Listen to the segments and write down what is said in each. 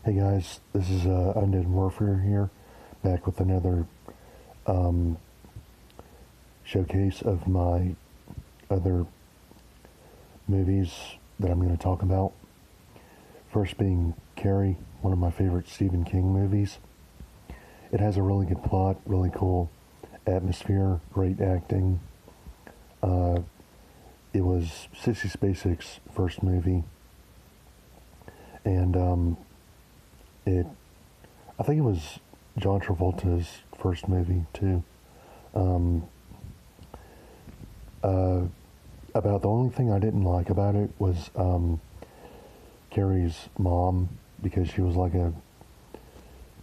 Hey guys, this is Undead Warfare here, back with another um, showcase of my other movies that I'm going to talk about. First being Carrie, one of my favorite Stephen King movies. It has a really good plot, really cool atmosphere, great acting. Uh, it was Sissy Spacek's first movie, and it I think it was John Travolta's first movie too. Um, uh, about the only thing I didn't like about it was Carrie's mom, because she was like a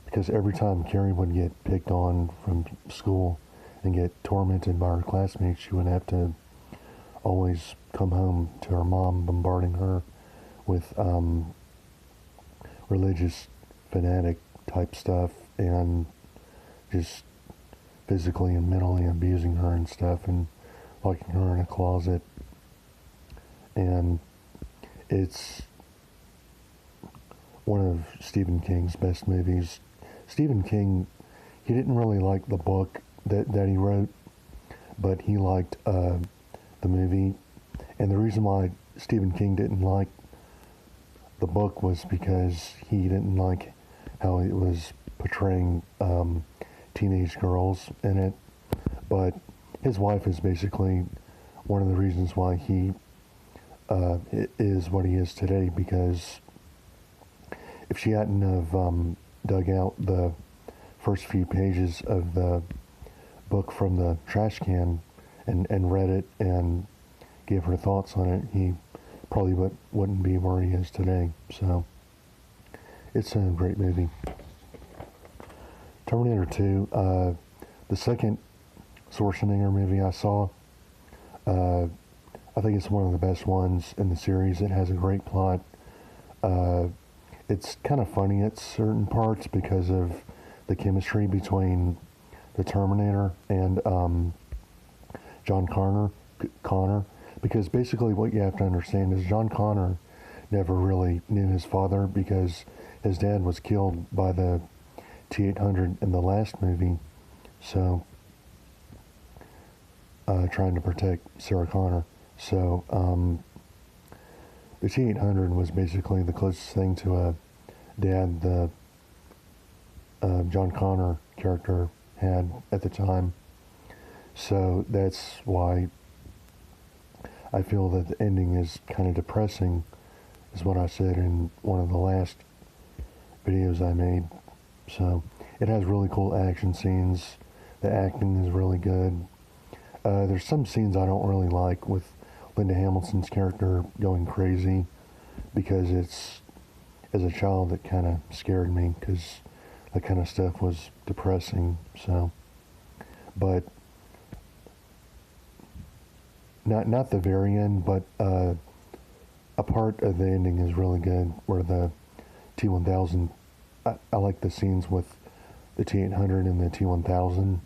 because every time Carrie would get picked on from school and get tormented by her classmates, she would have to always come home to her mom bombarding her with religious fanatic type stuff and just physically and mentally abusing her and stuff and locking her in a closet. And it's one of Stephen King's best movies. Stephen King, he didn't really like the book that he wrote, but he liked the movie. And the reason why Stephen King didn't like the book was because he didn't like how it was portraying teenage girls in it. But his wife is basically one of the reasons why he is what he is today, because if she hadn't have dug out the first few pages of the book from the trash can and read it and gave her thoughts on it, he probably wouldn't be where he is today. So it's a great movie. Terminator 2, the second Schwarzenegger movie I saw. I think it's one of the best ones in the series. It has a great plot. It's kind of funny at certain parts because of the chemistry between the Terminator and John Connor. Because basically what you have to understand is John Connor never really knew his father, because his dad was killed by the T-800 in the last movie. So, trying to protect Sarah Connor. So, the T-800 was basically the closest thing to a dad the John Connor character had at the time. So that's why I feel that the ending is kind of depressing, is what I said in one of the last videos I made. So it has really cool action scenes. The acting is really good. There's some scenes I don't really like with Linda Hamilton's character going crazy, because it's, as a child, it kind of scared me, because that kind of stuff was depressing. So, but not the very end, but a part of the ending is really good, where the T-1000, I like the scenes with the T-800 and the T-1000,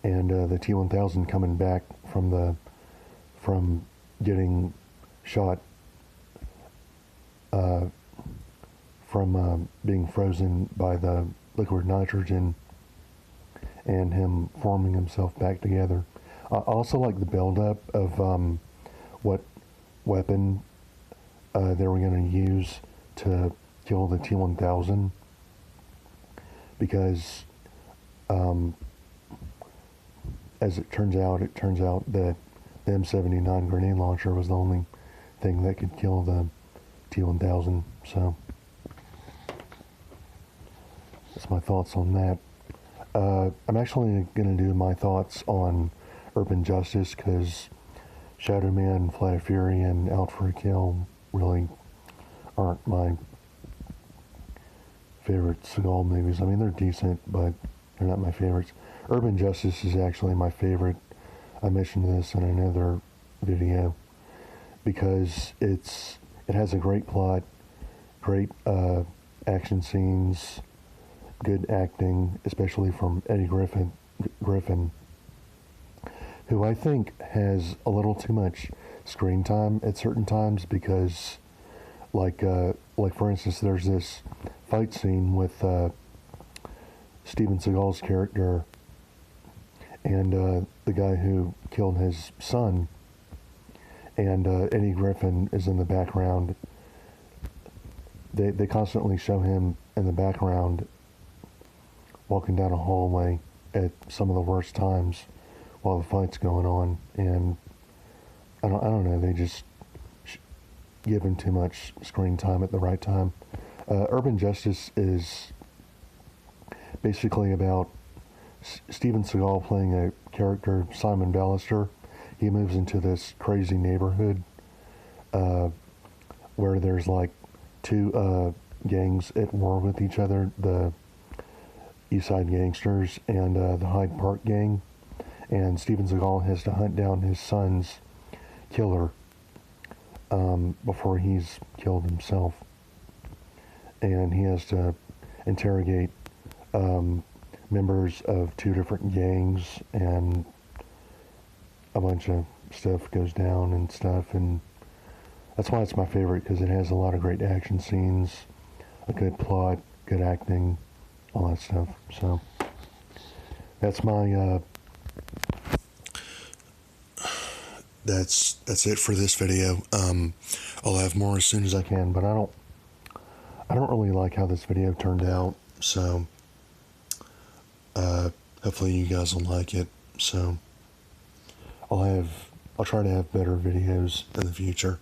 and the T-1000 coming back from getting shot, from being frozen by the liquid nitrogen, and him forming himself back together. I also like the build-up of what weapon they were going to use to kill the T-1000, because as it turns out that the M79 grenade launcher was the only thing that could kill the T-1000. So that's my thoughts on that. I'm actually going to do my thoughts on Urban Justice, because Shadow Man, Flight of Fury, and Out for a Kill really aren't my favorite Seagal movies. I mean, they're decent, but they're not my favorites. Urban Justice is actually my favorite. I mentioned this in another video, because it has a great plot, great action scenes, good acting, especially from Eddie Griffin, who I think has a little too much screen time at certain times, because like for instance, there's this fight scene with Steven Seagal's character and the guy who killed his son, and Eddie Griffin is in the background. They constantly show him in the background walking down a hallway at some of the worst times while the fight's going on, and I don't know, they just give him too much screen time at the right time. Urban Justice is basically about Steven Seagal playing a character, Simon Ballister. He moves into this crazy neighborhood where there's like two gangs at war with each other, the East Side Gangsters and the Hyde Park Gang. And Steven Seagal has to hunt down his son's killer before he's killed himself. And he has to interrogate members of two different gangs, and a bunch of stuff goes down and stuff, and that's why it's my favorite, because it has a lot of great action scenes, a good plot, good acting, all that stuff. So that's my that's it for this video. I'll have more as soon as I can, but I don't really like how this video turned out, so hopefully you guys will like it. So I'll try to have better videos in the future.